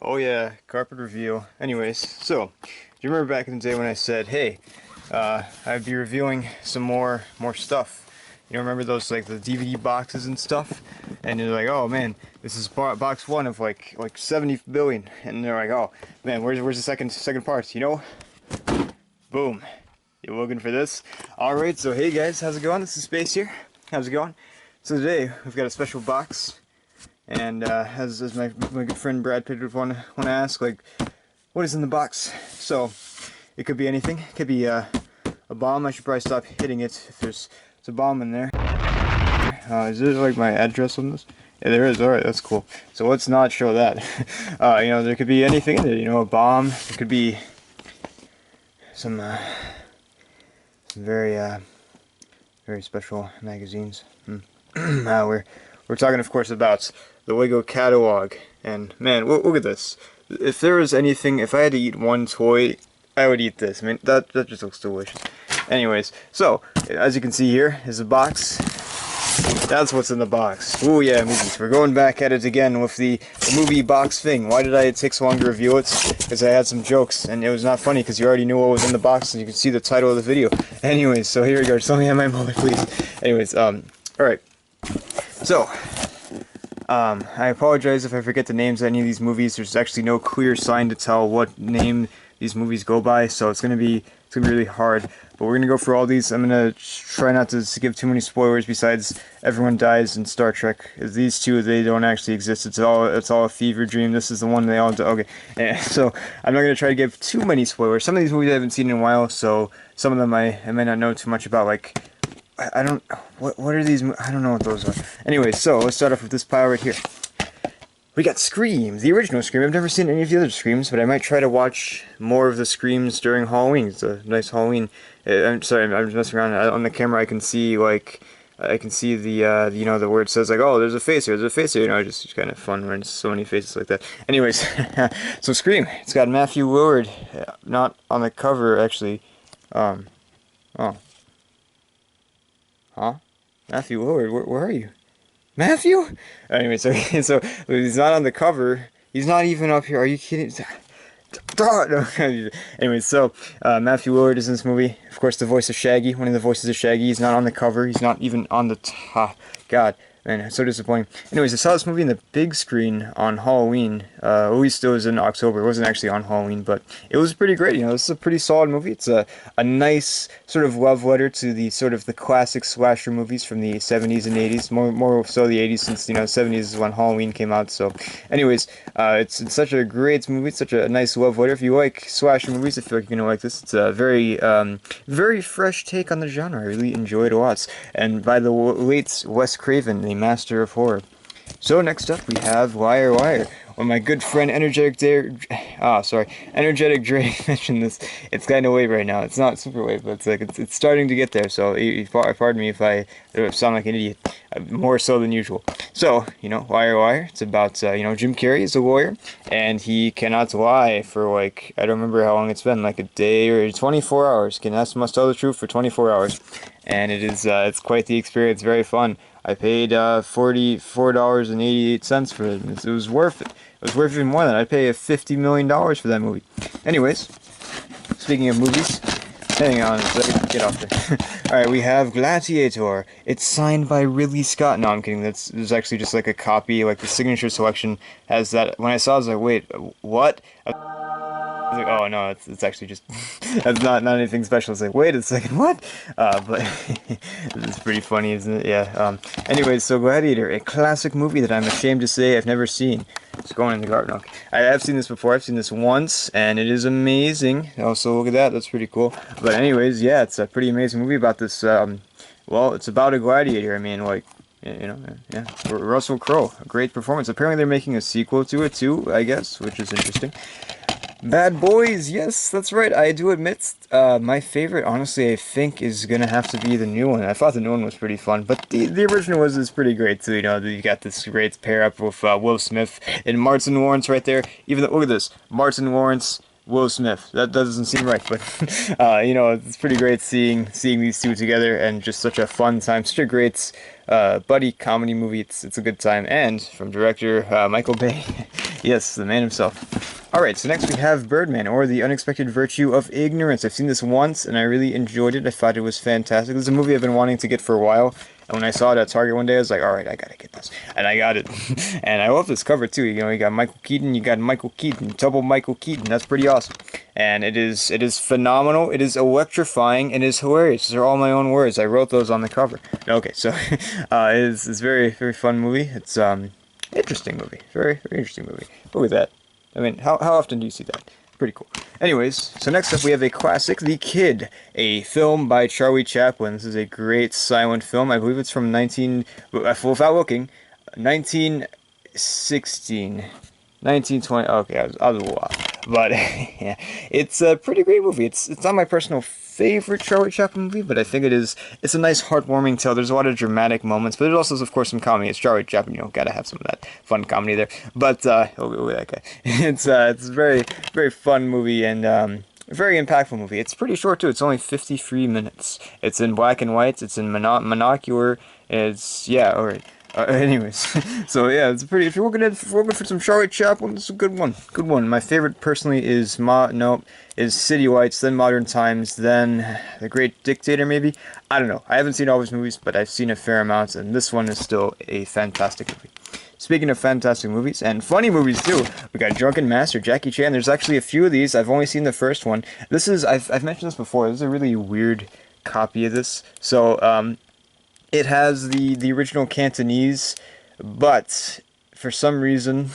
Oh yeah, carpet reveal. Anyways, so do you remember back in the day when I said, "Hey, I'd be reviewing some more stuff." You know, remember those like the DVD boxes and stuff? And you're like, "Oh man, this is box one of like 70 billion." And they're like, "Oh man, where's the second part?" You know? Boom. You looking for this? All right. So hey guys, how's it going? This is Space here. How's it going? So today we've got a special box. And as my good friend Brad Pitt would want to ask, like, what is in the box? So it could be anything. It could be a bomb. I should probably stop hitting it if there's a bomb in there. Is there like my address on this? Yeah, there is. All right, that's cool. So let's not show that. You know, there could be anything in there. You know, a bomb. There could be some very special magazines. We're talking, of course, about the Lego catalog. And man, look at this. If there was anything, if I had to eat one toy, I would eat this. I mean, that just looks delicious. Anyways, so as you can see here is a box. That's what's in the box. Ooh yeah, movies. We're going back at it again with the movie box thing. Why did I take so long to review it? Because I had some jokes, and it was not funny because you already knew what was in the box, and you can see the title of the video. Anyways, so here we go. Just let me have my moment, please. Anyways, alright. So, I apologize if I forget the names of any of these movies. There's actually no clear sign to tell what name these movies go by, so it's gonna be really hard. But we're gonna go for all these. I'm gonna try not to give too many spoilers. Besides, everyone dies in Star Trek. These two, they don't actually exist. It's all a fever dream. This is the one they all do. Okay, so I'm not gonna try to give too many spoilers. Some of these movies I haven't seen in a while, so some of them I may not know too much about. Like, I don't, what are these? I don't know what those are. Anyway, so let's start off with this pile right here. We got Scream, the original Scream. I've never seen any of the other Screams, but I might try to watch more of the Screams during Halloween. It's a nice Halloween. I'm sorry, I'm just messing around. On the camera, I can see like, I can see the you know, the word says like, oh, there's a face here, there's a face here. You know, just kind of fun when so many faces like that. Anyways, so Scream. It's got Matthew Lillard, not on the cover actually. Oh, huh? Matthew Lillard, where are you? Matthew? Anyway, so so he's not on the cover. He's not even up here. Are you kidding? No. Anyway, so Matthew Lillard is in this movie. Of course, the voice of Shaggy, one of the voices of Shaggy. He's not on the cover. He's not even on the top. God, man, it's so disappointing. Anyways, I saw this movie in the big screen on Halloween. At least it was in October. It wasn't actually on Halloween, but it was pretty great. You know, this is a pretty solid movie. It's a nice sort of love letter to the sort of the classic slasher movies from the 70s and 80s. More so the 80s, since, you know, 70s is when Halloween came out. So, anyways, it's such a great movie. It's such a nice love letter. If you like slasher movies, I feel like you're gonna like this. It's a very fresh take on the genre. I really enjoyed it a lot. And by the late Wes Craven, the master of horror. So next up we have Liar Liar. When my good friend Energetic Dre mentioned this, it's kind of wave right now. It's not super wave, but it's like it's starting to get there. So pardon me if I sound like an idiot, more so than usual. So, you know, Liar Liar. It's about you know, Jim Carrey is a lawyer, and he cannot lie for like, I don't remember how long it's been, like a day or 24 hours. Must tell the truth for 24 hours, and it's quite the experience. Very fun. I paid $44.88 for it. It was worth it. It was worth even more than that. I'd pay $50 million for that movie. Anyways, speaking of movies, hang on a second, get off there. Alright, we have Gladiator. It's signed by Ridley Scott. No, I'm kidding. There's actually just like a copy, like the signature selection has that. When I saw it, I was like, wait, what? Like, oh no, it's actually just that's not anything special. It's like, wait a second, what? But it's pretty funny, isn't it? Yeah. Anyways, so Gladiator, a classic movie that I'm ashamed to say I've never seen. It's going in the garden. Okay. I have seen this before. I've seen this once, and it is amazing. Also, look at that. That's pretty cool. But anyways, yeah, it's a pretty amazing movie about this. Well, it's about a gladiator. I mean, like, you know, yeah. Russell Crowe, a great performance. Apparently, they're making a sequel to it too, I guess, which is interesting. Bad Boys, yes, that's right. I do admit, my favorite, honestly, I think is gonna have to be the new one. I thought the new one was pretty fun, but the original is pretty great too. You know, you got this great pair up with Will Smith and Martin Lawrence right there. Even though, look at this, Martin Lawrence, Will Smith. That doesn't seem right, but you know, it's pretty great seeing these two together, and just such a fun time, such a great buddy comedy movie. It's a good time, and from director Michael Bay. Yes, the man himself. Alright, so next we have Birdman, or The Unexpected Virtue of Ignorance. I've seen this once, and I really enjoyed it. I thought it was fantastic. This is a movie I've been wanting to get for a while, and when I saw it at Target one day, I was like, alright, I gotta get this. And I got it. And I love this cover, too. You know, you got Michael Keaton, double Michael Keaton. That's pretty awesome. And it is phenomenal, it is electrifying, it is hilarious. These are all my own words. I wrote those on the cover. Okay, so, it's a very, very fun movie. It's, interesting movie. Very, very interesting movie. Look at that. I mean, how often do you see that? Pretty cool. Anyways, so next up we have a classic, The Kid, a film by Charlie Chaplin. This is a great silent film. I believe it's from without looking, 1916. 1920. Okay, I was a little off. But yeah, it's a pretty great movie. It's not my personal favorite Charlie Chaplin movie, but I think it's a nice heartwarming tale. There's a lot of dramatic moments, but there's also, of course, some comedy. It's Charlie Chaplin, you know, gotta have some of that fun comedy there. But oh, that guy. It's a very, very fun movie, and very impactful movie. It's pretty short too. It's only 53 minutes. It's in black and white. It's in monocular. It's, yeah, alright. Anyways, so yeah, it's pretty. If you're looking for some Charlie Chaplin, it's a good one. Good one. My favorite personally is City Lights, then Modern Times, then The Great Dictator. Maybe, I don't know. I haven't seen all his movies, but I've seen a fair amount, and this one is still a fantastic movie. Speaking of fantastic movies, and funny movies too, we got Drunken Master, Jackie Chan. There's actually a few of these. I've only seen the first one. This is, I've mentioned this before. This is a really weird copy of this. So, it has the original Cantonese, but for some reason,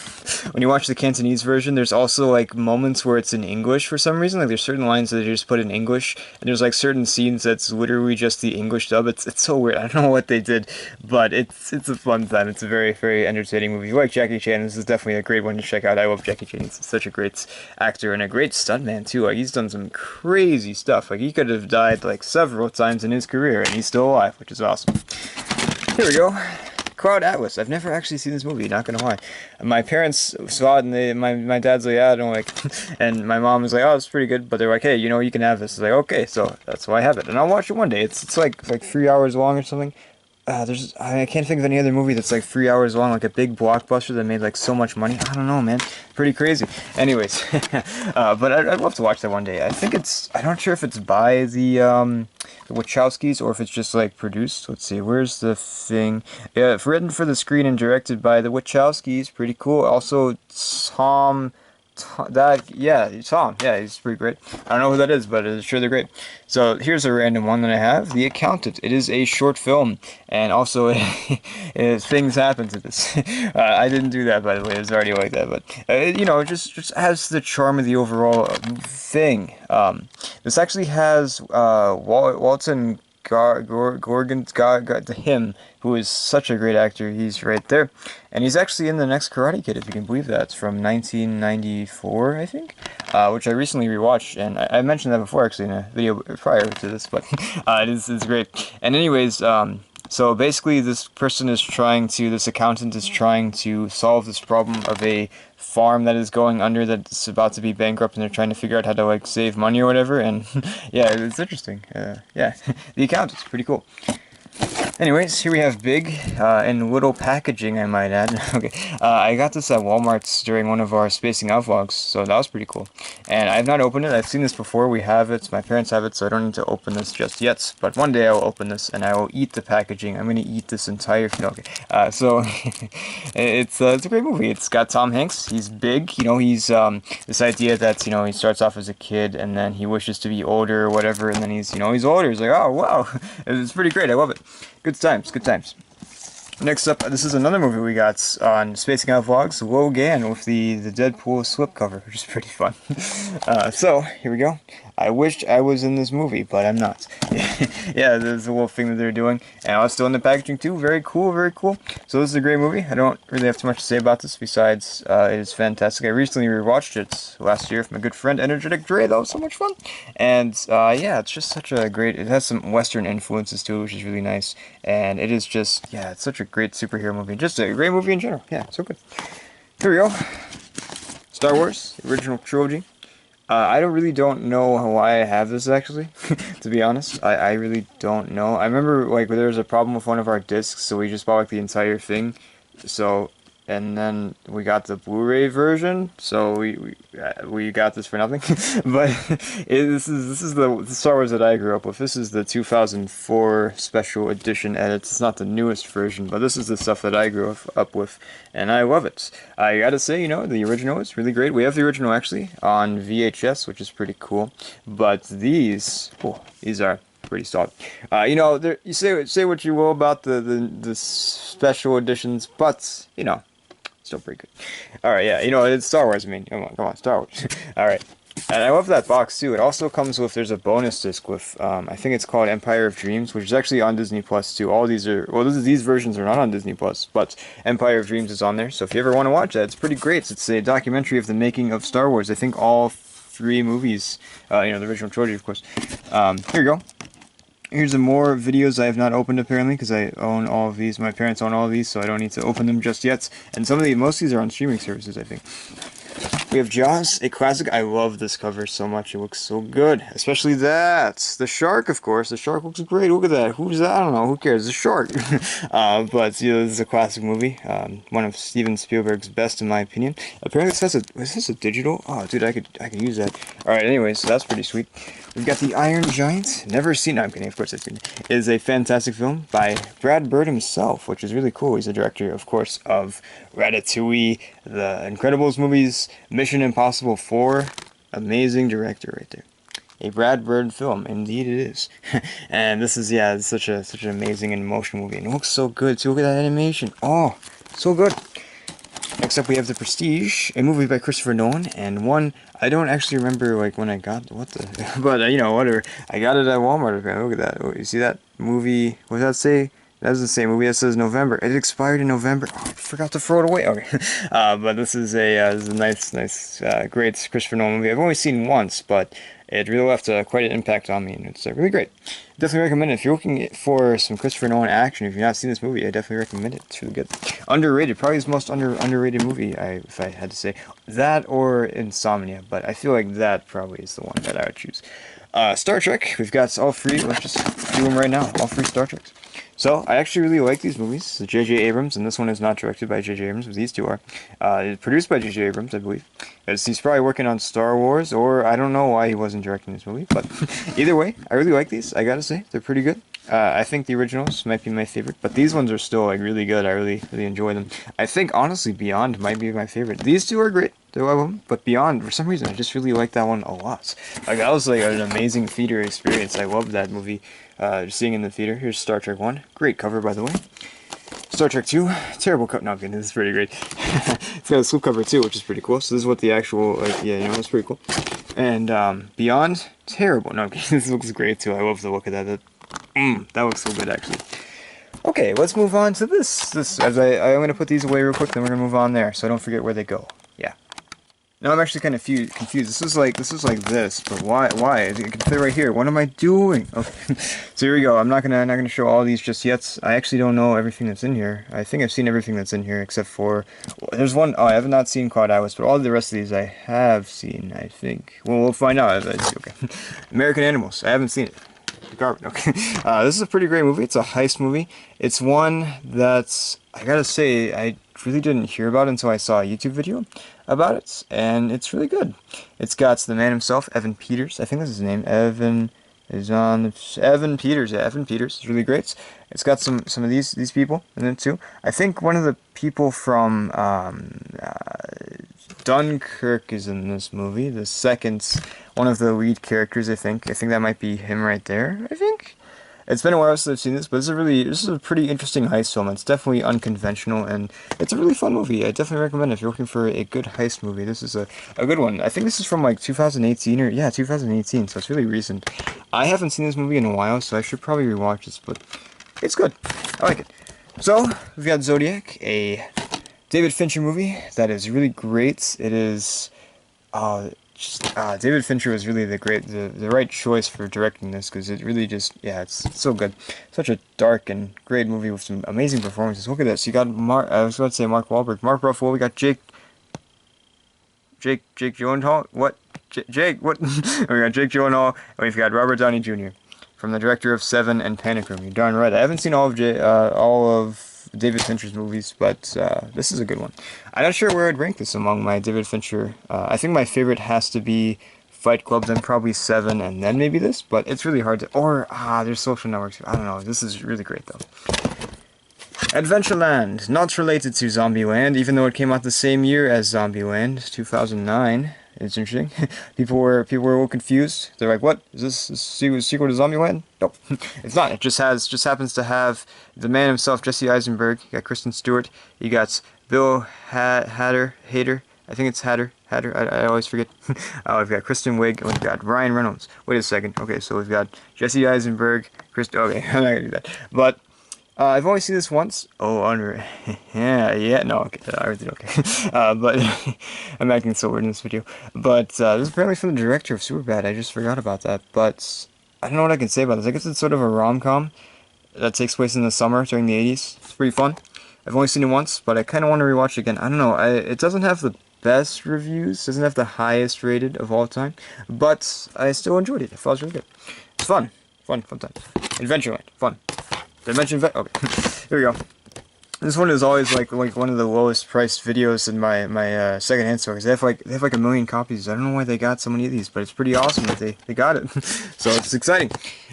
when you watch the Cantonese version, there's also like moments where it's in English for some reason. Like there's certain lines that they just put in English, and there's like certain scenes that's literally just the English dub. It's so weird. I don't know what they did, but it's a fun time. It's a very, very entertaining movie. If you like Jackie Chan, this is definitely a great one to check out. I love Jackie Chan. He's such a great actor and a great stuntman too. Like he's done some crazy stuff. Like he could have died like several times in his career, and he's still alive, which is awesome. Here we go. Cloud Atlas. I've never actually seen this movie, not gonna lie. My parents saw it and my dad's like, yeah, I don't like and my mom was like, oh, it's pretty good, but they're like, hey, you know, you can have this. I was like, okay, so that's why I have it. And I'll watch it one day. It's like 3 hours long or something. I can't think of any other movie that's like 3 hours long, like a big blockbuster that made like so much money. I don't know, man. Pretty crazy. Anyways, but I'd love to watch that one day. I'm not sure if it's by the Wachowskis or if it's just like produced. Let's see, where's the thing? Yeah, written for the screen and directed by the Wachowskis. Pretty cool. Also, Tom. Yeah, he's pretty great. I don't know who that is, but I'm sure they're great. So here's a random one that I have, The Accountant. It is a short film, and also things happen to this. I didn't do that, by the way. It was already like that, but you know, it just has the charm of the overall thing. This actually has Walton him, who is such a great actor. He's right there, and he's actually in the next Karate Kid, if you can believe that. It's from 1994, I think, which I recently rewatched, and I mentioned that before actually in a video prior to this, but it's great. And anyways, so basically this accountant is trying to solve this problem of a farm that is going under, that's about to be bankrupt, and they're trying to figure out how to like save money or whatever, and yeah, it's interesting. Yeah, The Accountant's pretty cool. Anyways, here we have Big, in little packaging, I might add. Okay, I got this at Walmart's during one of our Spacing Out vlogs, so that was pretty cool. And I've not opened it. I've seen this before. We have it. My parents have it, so I don't need to open this just yet. But one day I will open this, and I will eat the packaging. I'm going to eat this entire... Okay, so it's a great movie. It's got Tom Hanks. He's big. You know, he's this idea that, you know, he starts off as a kid, and then he wishes to be older or whatever, and then he's older. He's like, oh, wow. It's pretty great. I love it. Good times, good times. Next up, this is another movie we got on Spacing Out Vlogs, Logan, with the Deadpool slipcover, which is pretty fun. So, here we go. I wished I was in this movie, but I'm not. Yeah, there's a little thing that they're doing. And I was still in the packaging too. Very cool, very cool. So this is a great movie. I don't really have too much to say about this, besides it is fantastic. I recently rewatched it last year with my good friend Energetic Dre. That was so much fun. And yeah, it's just such a great... It has some Western influences too, which is really nice. And it is just... Yeah, it's such a great superhero movie. Just a great movie in general. Yeah, so good. Here we go. Star Wars, original trilogy. I really don't know why I have this, actually, to be honest. I really don't know. I remember, like, there was a problem with one of our discs, so we just bought, like, the entire thing. So, and then we got the Blu-ray version. So we got this for nothing. But this is the Star Wars that I grew up with. This is the 2004 special edition edits. It's not the newest version, but this is the stuff that I grew up with, and I love it. I gotta say, you know, the original is really great. We have the original actually on VHS, which is pretty cool. But these are pretty solid. You know, you say what you will about the special editions, but you know, still pretty good. All right, yeah, you know, it's Star Wars. I mean, come on, Star Wars. All right. And I love that box too. It also comes with, there's a bonus disc with, I think it's called Empire of Dreams, which is actually on Disney Plus too. All these are, well, these versions are not on Disney Plus, but Empire of Dreams is on there. So if you ever want to watch that, it's pretty great. It's a documentary of the making of Star Wars. I think all 3 movies, you know, the original trilogy, of course. Here you go. Here's some more videos I have not opened apparently because I own all of these. My parents own all of these, so I don't need to open them just yet. And most of these are on streaming services, I think. We have Jaws, a classic. I love this cover so much. It looks so good. Especially that. The shark, of course. The shark looks great. Look at that. Who's that? I don't know. Who cares? The shark. But, you know, this is a classic movie. One of Steven Spielberg's best, in my opinion. Apparently, is this a digital? Oh, dude, I could use that. Alright, anyway, so that's pretty sweet. We've got The Iron Giant. Never seen it. I'm kidding. Of course I've seen it. It is a fantastic film by Brad Bird himself, which is really cool. He's the director, of course, of Ratatouille, the Incredibles movies, Mission Impossible 4. Amazing director right there. A Brad Bird film, indeed it is. And this is, yeah, it's such an amazing and emotional movie. And it looks so good too. Look at that animation. Oh, so good. Next up we have The Prestige, a movie by Christopher Nolan, and one I don't actually remember like when I got but you know, whatever. I got it at Walmart. Look at that. Oh, you see that movie? What does that say? That was the same movie that says November. It expired in November. Oh, I forgot to throw it away. Okay. But this is a nice, great Christopher Nolan movie. I've only seen once, but it really left quite an impact on me, and it's really great. Definitely recommend it. If you're looking for some Christopher Nolan action, if you've not seen this movie, I definitely recommend it. It's really good. Underrated. Probably his most underrated movie, if I had to say. That or Insomnia, but I feel like that probably is the one that I would choose. Star Trek. We've got all 3. Let's just do them right now. All 3 Star Treks. So, I actually really like these movies. J.J. Abrams, and this one is not directed by J.J. Abrams, but these 2 are. It's produced by J.J. Abrams, I believe. He's probably working on Star Wars, or I don't know why he wasn't directing this movie, but either way, I really like these, I gotta say. They're pretty good. I think the originals might be my favorite, but these ones are still like really good. I really enjoy them. I think, honestly, Beyond might be my favorite. These 2 are great. I love them, but Beyond, for some reason, I just really like that one a lot. Like, that was like an amazing theater experience. I loved that movie. Seeing in the theater. Here's Star Trek 1. Great cover, by the way. Star Trek 2. Terrible cover. No, I'm kidding. This is pretty great. It's got a slipcover too, which is pretty cool. So this is what the actual, like, yeah, you know, it's pretty cool. And Beyond. Terrible. No, I'm kidding. This looks great too. I love the look of that. That looks so good, actually. Okay, let's move on to this. I'm going to put these away real quick, then we're going to move on there, so I don't forget where they go. Yeah. Now I'm actually kind of confused. This is like this, but why? It can fit right here. What am I doing? Okay, so here we go. I'm not gonna show all these just yet. I actually don't know everything that's in here. I think I've seen everything that's in here except for there's one. Oh, I have not seen Cloud Atlas, but all the rest of these I have seen. I think. Well, we'll find out. Okay. American Animals. I haven't seen it. Garbage. Okay. This is a pretty great movie. It's a heist movie. It's one that's, I gotta say, I really didn't hear about it until I saw a YouTube video about it, and it's really good. It's got the man himself, Evan Peters. I think that's his name. Evan Peters. Yeah, Evan Peters. It's really great. It's got some of these people in it too. I think one of the people from Dunkirk is in this movie. The second, one of the lead characters, I think that might be him right there. I think. It's been a while since I've seen this, but this is a pretty interesting heist film. It's definitely unconventional, and it's a really fun movie. I definitely recommend it if you're looking for a good heist movie. This is a good one. I think this is from like 2018 or, yeah, 2018, so it's really recent. I haven't seen this movie in a while, so I should probably rewatch this, but it's good. I like it. So, we've got Zodiac, a David Fincher movie that is really great. It is, David Fincher was really the right choice for directing this, because it really just, yeah, it's so good. Such a dark and great movie with some amazing performances. Look at this. You got I was about to say Mark Wahlberg, Mark Ruffalo. We got Jake Gyllenhaal. What? Jake? What? We got Jake Gyllenhaal, and we've got Robert Downey Jr. from the director of Seven and Panic Room. You're darn right. I haven't seen all of David Fincher's movies, but this is a good one. I'm not sure where I'd rank this among my David Fincher. I think my favorite has to be Fight Club, then probably 7, and then maybe this, but it's really hard to... Or, there's Social Networks. I don't know. This is really great, though. Adventureland, not related to Zombieland, even though it came out the same year as Zombieland, 2009. It's interesting. people were a little confused. They're like, "What is this? A sequel to Zombieland?" Nope, it's not. It just happens to have the man himself, Jesse Eisenberg. You got Kristen Stewart. You got Bill Hader. I think it's Hader. I always forget. We've got Kristen Wiig, and we've got Ryan Reynolds. Wait a second. Okay, so we've got Jesse Eisenberg, Okay, I'm not gonna do that. But I've only seen this once. Oh, yeah, no, okay, everything okay. But I'm acting so weird in this video. But this is apparently from the director of Superbad. I just forgot about that. But I don't know what I can say about this. I guess it's sort of a rom-com that takes place in the summer during the 80s. It's pretty fun. I've only seen it once, but I kind of want to rewatch it again. I don't know. It doesn't have the best reviews. Doesn't have the highest rated of all time. But I still enjoyed it. I thought it was really good. It's fun. Fun time. Adventureland. Fun. Did I mention okay, here we go. This one is always like one of the lowest priced videos in my secondhand store, because they have like a million copies. I don't know why they got so many of these, but it's pretty awesome that they got it. So it's exciting.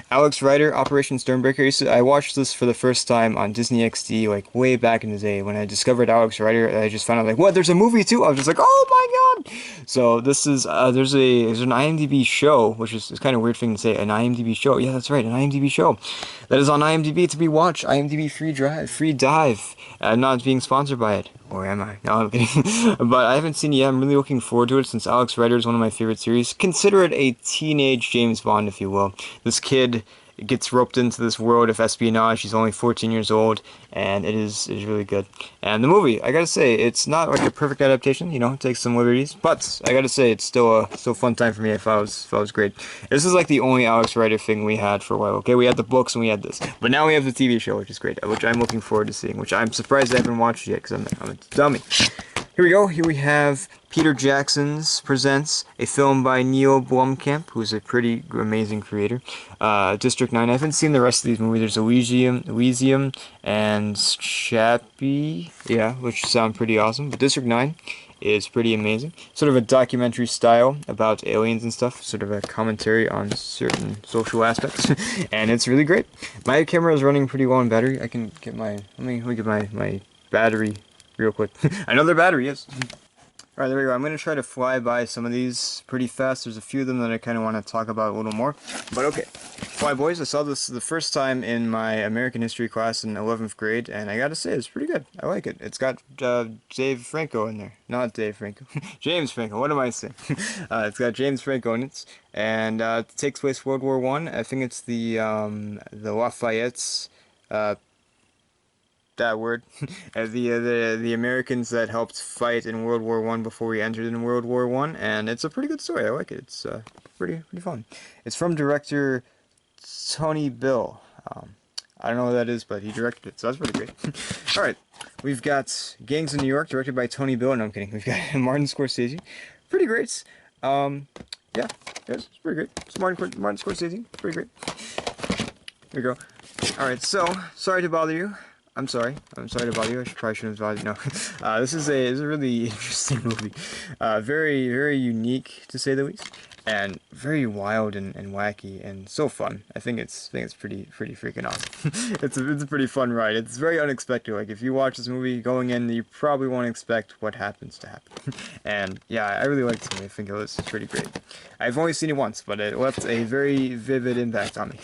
Alex Rider, Operation Stormbreaker. I watched this for the first time on Disney XD like way back in the day when I discovered Alex Rider. I just found out like, what? There's a movie too. I was just like, oh my god. So this is there's an IMDb show, which is kind of a weird thing to say. An IMDb show. Yeah, that's right, an IMDb show that is on IMDb to be watched. IMDb free dive. I'm not being sponsored by it. Or am I? No, I'm kidding. But I haven't seen it yet. I'm really looking forward to it since Alex Rider is one of my favorite series. Consider it a teenage James Bond, if you will. This kid gets roped into this world of espionage. He's only 14 years old, and it is really good. And the movie, I gotta say, it's not like a perfect adaptation. You know, it takes some liberties, but I gotta say, it's still a fun time for me. I thought it was great. This is like the only Alex Rider thing we had for a while. Okay, we had the books and we had this, but now we have the TV show, which is great, which I'm looking forward to seeing. Which I'm surprised I haven't watched yet because I'm a dummy. Here we go. Here we have Peter Jackson's presents a film by Neil Blomkamp, who's a pretty amazing creator. District 9. I haven't seen the rest of these movies. There's Elysium and Chappie, yeah, which sound pretty awesome. But District 9 is pretty amazing. Sort of a documentary style about aliens and stuff. Sort of a commentary on certain social aspects. And it's really great. My camera is running pretty low on battery. I can get my... Let me get my battery real quick. Another battery, yes. Alright, there we go. I'm going to try to fly by some of these pretty fast. There's a few of them that I kind of want to talk about a little more. But okay. Fly Boys, I saw this the first time in my American history class in 11th grade, and I gotta say, it's pretty good. I like it. It's got Dave Franco in there. Not Dave Franco. James Franco. What am I saying? It's got James Franco in it, and it takes place World War I. I think it's the Lafayette's... that word. The Americans that helped fight in World War I before we entered in World War I, and it's a pretty good story. I like it. It's pretty fun. It's from director Tony Bill. I don't know who that is, but he directed it, so that's pretty great. Alright, we've got Gangs of New York, directed by Tony Bill. No, I'm kidding. We've got Martin Scorsese. Pretty great. Yeah, it's pretty great. It's Martin Scorsese. Pretty great. Here we go. Alright, so, sorry to bother you. I'm sorry to bother you. Probably shouldn't have bothered you. No, this is a really interesting movie. Very unique to say the least, and very wild and wacky and so fun. I think it's pretty freaking awesome. it's a pretty fun ride. It's very unexpected. Like if you watch this movie going in, you probably won't expect what happens to happen. And yeah, I really like this movie. I think it was pretty great. I've only seen it once, but it left a very vivid impact on me.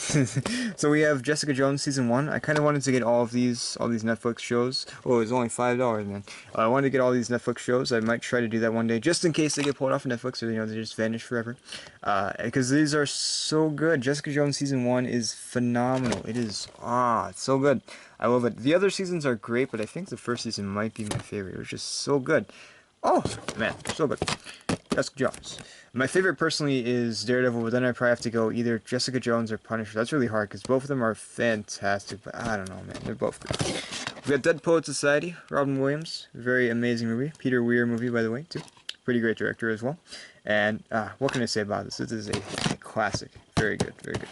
So we have Jessica Jones season 1. I kind of wanted to get all these Netflix shows. Oh, it was only $5, man. I wanted to get all these Netflix shows. I might try to do that one day, just in case they get pulled off of Netflix, or they just vanish forever. Because these are so good. Jessica Jones season 1 is phenomenal. It is it's so good. I love it. The other seasons are great, but I think the first season might be my favorite. It was just so good. Oh man, so good. Jessica Jones. My favorite personally is Daredevil, but then I probably have to go either Jessica Jones or Punisher. That's really hard because both of them are fantastic, but I don't know, man. They're both good. We got Dead Poet Society, Robin Williams. Very amazing movie. Peter Weir movie, by the way, too. Pretty great director as well. And what can I say about this? This is a classic. Very good, very good.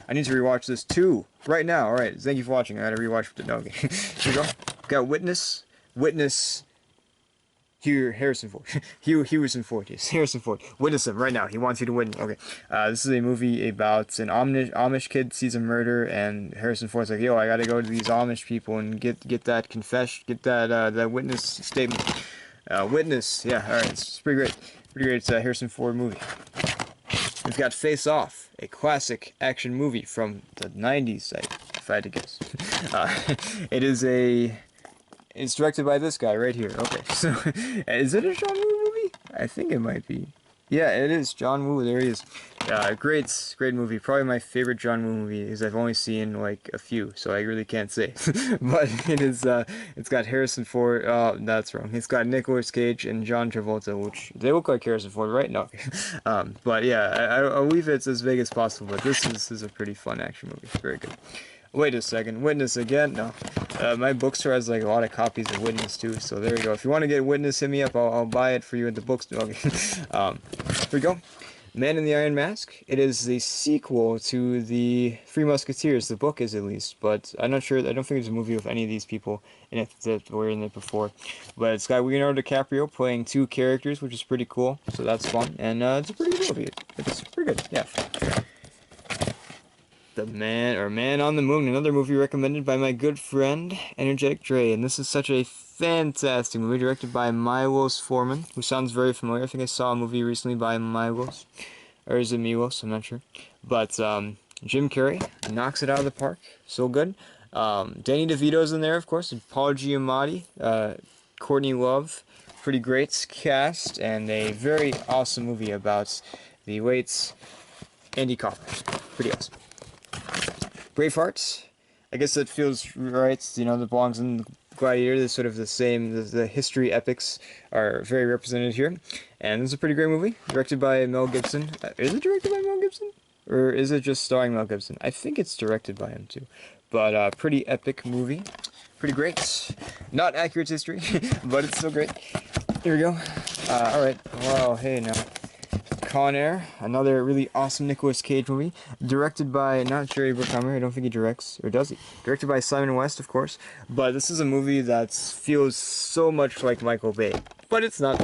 I need to rewatch this too right now. All right, thank you for watching. I gotta rewatch the dog. Here we go. got Witness. Witness. Harrison Ford. Harrison Ford. Yes, Harrison Ford. Witness him right now. He wants you to witness. Okay. This is a movie about an Amish kid sees a murder, and Harrison Ford's like, "Yo, I gotta go to these Amish people and get that confession, get that witness statement." Witness. Yeah. All right. It's pretty great. Pretty great. It's a Harrison Ford movie. We've got Face Off, a classic action movie from the 90s, if I had to guess. It's directed by this guy right here. Okay, so is it a John Woo movie? I think it might be. Yeah, it is. John Woo, there he is. Great movie. Probably my favorite John Woo movie, because I've only seen like a few, so I really can't say. But it is. It's got Harrison Ford. Oh, that's wrong. It's got Nicolas Cage and John Travolta, which they look like Harrison Ford, right? No. But yeah, I'll leave it as vague as possible. But this is a pretty fun action movie. Very good. Wait a second, Witness again? No. My bookstore has like a lot of copies of Witness too, so there you go. If you want to get Witness, hit me up. I'll buy it for you at the bookstore. Okay. Here we go. Man in the Iron Mask. It is the sequel to the Three Musketeers. The book is, at least, but I'm not sure. I don't think there's a movie with any of these people in it that were in it before. But it's got Leonardo DiCaprio playing two characters, which is pretty cool. So that's fun, and it's a pretty good movie. It's pretty good. Yeah. The Man on the Moon, another movie recommended by my good friend, Energetic Dre, and this is such a fantastic movie, directed by Milos Forman, who sounds very familiar. I think I saw a movie recently by Milos, or is it Milos? I'm not sure. But Jim Carrey knocks it out of the park, so good. Danny DeVito's in there, of course, and Paul Giamatti, Courtney Love, pretty great cast, and a very awesome movie about the late Andy Kaufman. Pretty awesome. Braveheart, I guess that feels right, you know, that belongs in Gladiator. There's sort of the same, the history epics are very represented here. And this is a pretty great movie, directed by Mel Gibson. Is it directed by Mel Gibson? Or is it just starring Mel Gibson? I think it's directed by him too. But pretty epic movie. Pretty great. Not accurate history, but it's still great. Here we go. Alright, well, hey now. Con Air, another really awesome Nicolas Cage movie, directed by, not Jerry Bruckheimer, I don't think he directs, or does he? Directed by Simon West, of course, but this is a movie that feels so much like Michael Bay, but it's not.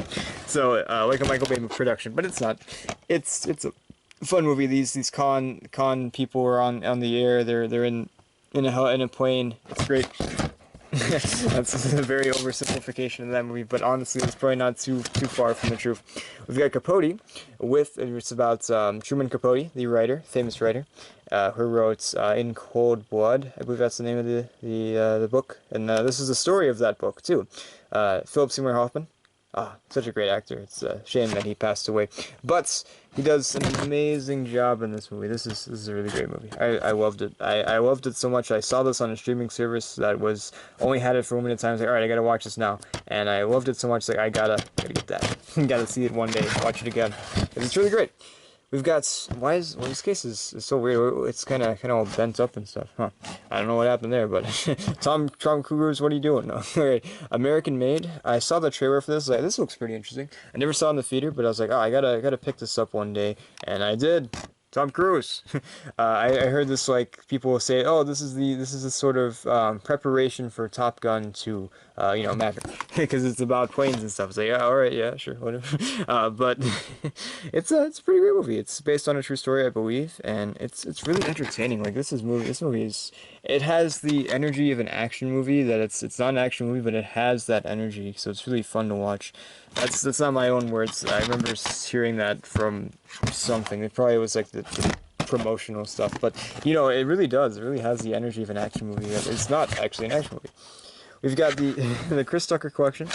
So, like a Michael Bay production, but it's not. It's a fun movie. These con people are on the air, they're in a plane, it's great. That's a very oversimplification of that movie, but honestly, it's probably not too far from the truth. We've got Capote, it's about Truman Capote, the writer, famous writer, who wrote In Cold Blood. I believe that's the name of the book, and this is the story of that book too. Philip Seymour Hoffman. Such a great actor. It's a shame that he passed away. But he does an amazing job in this movie. This is a really great movie. I loved it. I loved it so much. I saw this on a streaming service that was only had it for a limited time. I was like, alright, I gotta watch this now. And I loved it so much, like, I gotta get that. Gotta see it one day, watch it again. It's really great. We've got, this case is so weird. It's kind of all bent up and stuff, huh? I don't know what happened there, but Tom Cruise, what are you doing? No. Alright, American Made. I saw the trailer for this. Like, this looks pretty interesting. I never saw it in the theater, but I was like, oh, I gotta pick this up one day, and I did. Tom Cruise. I heard this, like, people say, oh, this is the sort of preparation for Top Gun 2, Maverick, because it's about planes and stuff. It's like, yeah, all right, yeah, sure, whatever. But it's a pretty great movie. It's based on a true story, I believe, and it's really entertaining. Like, this movie is, it has the energy of an action movie. That it's not an action movie, but it has that energy, so it's really fun to watch. That's not my own words. I remember hearing that from something. It probably was like the promotional stuff, but it really does. It really has the energy of an action movie. It's not actually an action movie. We've got the Chris Tucker collection.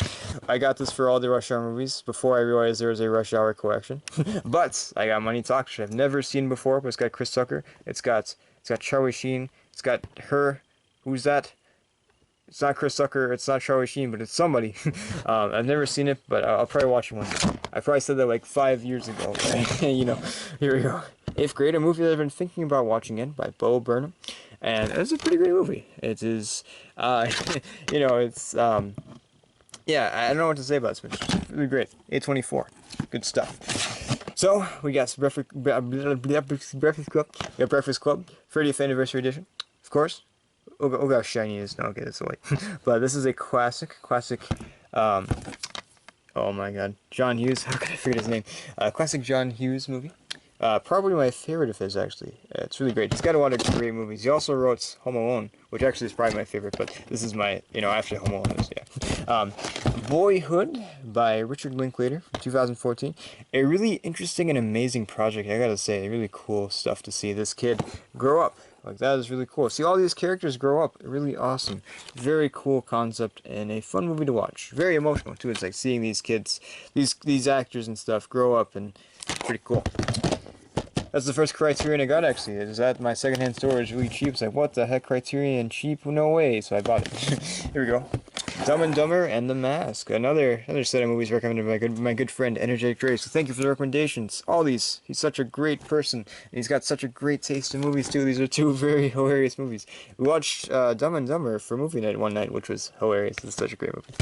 I got this for all the Rush Hour movies before I realized there was a Rush Hour collection. But I got Money Talk, which I've never seen before, but it's got Chris Tucker. It's got Charlie Sheen. It's got her. Who's that? It's not Chris Tucker, it's not Charlie Sheen, but it's somebody. I've never seen it, but I'll probably watch it one day. I probably said that like 5 years ago. Here we go. If Great, a movie that I've been thinking about watching in by Bo Burnham. And it's a pretty great movie. It is, it's, yeah, I don't know what to say about this, but it's really great. A24. Good stuff. So, we got Breakfast Club, 30th Anniversary Edition, of course. look how shiny it is. No, okay, that's white. But this is a classic, um, oh my god, John Hughes, how could I forget his name? Classic John Hughes movie. Probably my favorite of his, actually. It's really great. He's got a lot of great movies. He also wrote Home Alone, which actually is probably my favorite, but this is my, actually Home Alone is, yeah. Boyhood by Richard Linklater from 2014. A really interesting and amazing project, I gotta say. Really cool stuff to see this kid grow up. Like, that is really cool. See all these characters grow up. Really awesome. Very cool concept and a fun movie to watch. Very emotional, too. It's like seeing these kids, these actors and stuff grow up, and pretty cool. That's the first Criterion I got, actually. It was at my secondhand store. It was really cheap. It's like, what the heck, Criterion? Cheap? No way. So I bought it. Here we go. Dumb and Dumber and The Mask. Another set of movies recommended by my good friend, Energetic Dre. So thank you for the recommendations. All these. He's such a great person. And he's got such a great taste in movies, too. These are two very hilarious movies. We watched Dumb and Dumber for movie night one night, which was hilarious. It's such a great movie.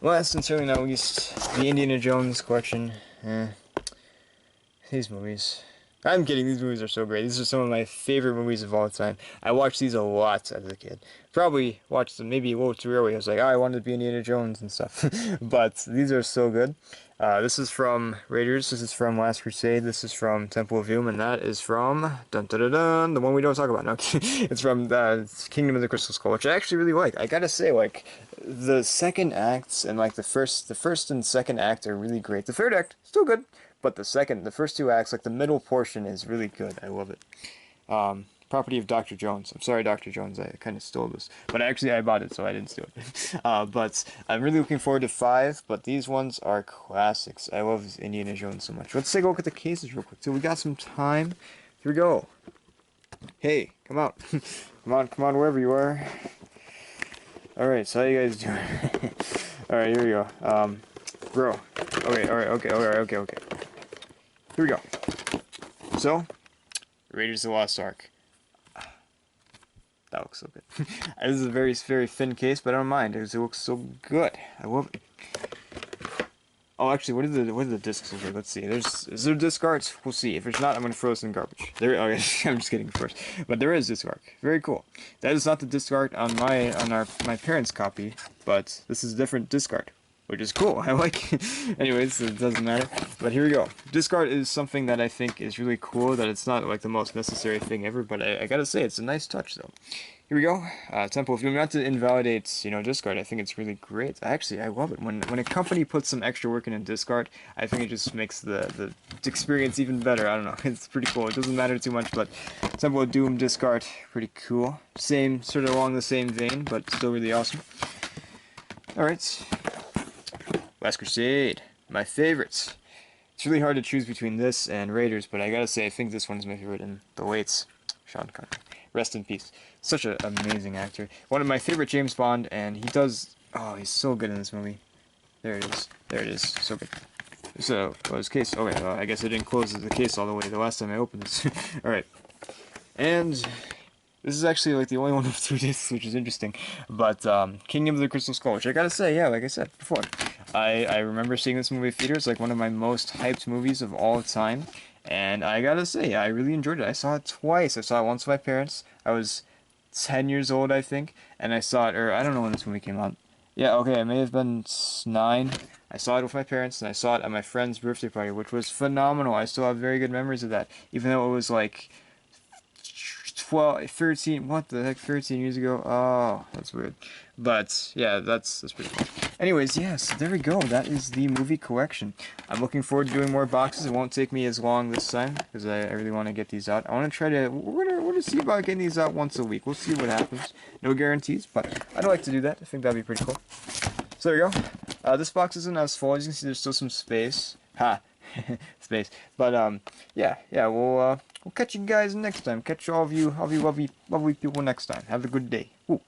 Last and certainly not least, the Indiana Jones collection. These movies. I'm kidding, these movies are so great. These are some of my favorite movies of all time. I watched these a lot as a kid. Probably watched them maybe a little too early. I was like, oh, I wanted to be Indiana Jones and stuff. But these are so good. This is from Raiders. This is from Last Crusade. This is from Temple of Doom. And that is from, dun dun dun dun, the one we don't talk about. No, it's from Kingdom of the Crystal Skull, which I actually really like. I gotta say, like, the second acts and like the first and second act are really great. The third act, still good. But the first two acts, like the middle portion, is really good. I love it. Property of Dr. Jones. I'm sorry, Dr. Jones, I kind of stole this. But actually, I bought it, so I didn't steal it. But I'm really looking forward to 5, but these ones are classics. I love Indiana Jones so much. Let's take a look at the cases real quick. So we got some time. Here we go. Hey, come out. come on, wherever you are. Alright, so how you guys doing? Alright, here we go. Bro. Okay. Here we go. So, Raiders of the Lost Ark. That looks so good. This is a very thin case, but I don't mind because it looks so good. I love it. Oh, actually, what are the discs over here? Let's see. Is there disc art? We'll see. If there's not, I'm gonna throw this in garbage. I'm just kidding, of course. But there is disc art. Very cool. That is not the disc art on my parents' copy, but this is a different disc art, which is cool. I like it. Anyways, it doesn't matter. But here we go. Disc art is something that I think is really cool, that it's not like the most necessary thing ever, but I gotta say, it's a nice touch, though. Here we go. Temple of Doom. Not to invalidate, disc art. I think it's really great. Actually, I love it. When a company puts some extra work in disc art, I think it just makes the experience even better. I don't know. It's pretty cool. It doesn't matter too much, but Temple of Doom disc art, pretty cool. Same, sort of along the same vein, but still really awesome. Alright. Last Crusade. My favorites. It's really hard to choose between this and Raiders, but I gotta say, I think this one's my favorite in the Waits. Sean Connery. Rest in peace. Such an amazing actor. One of my favorite James Bond, and he does... Oh, he's so good in this movie. There it is. There it is. So good. So, his case... Okay, I guess I didn't close the case all the way the last time I opened this. Alright. And... This is actually like the only one of 2 discs, which is interesting. But, Kingdom of the Crystal Skull, which I gotta say, yeah, like I said before. I remember seeing this movie in theaters, like one of my most hyped movies of all time. And I gotta say, I really enjoyed it. I saw it twice. I saw it once with my parents. I was 10 years old, I think. And I saw it, or I don't know when this movie came out. Yeah, okay, I may have been 9. I saw it with my parents, and I saw it at my friend's birthday party, which was phenomenal. I still have very good memories of that. Even though it was like 13, what the heck, 13 years ago? Oh, that's weird. But, yeah, that's pretty cool. Anyways, yes, there we go. That is the movie collection. I'm looking forward to doing more boxes. It won't take me as long this time, because I really want to get these out. I want to try to, we're gonna see about getting these out once a week. We'll see what happens. No guarantees, but I'd like to do that. I think that'd be pretty cool. So there you go. This box isn't as full. As you can see, there's still some space. Ha! Space. But, yeah, we'll catch you guys next time. Catch all of you lovely people next time. Have a good day. Woo.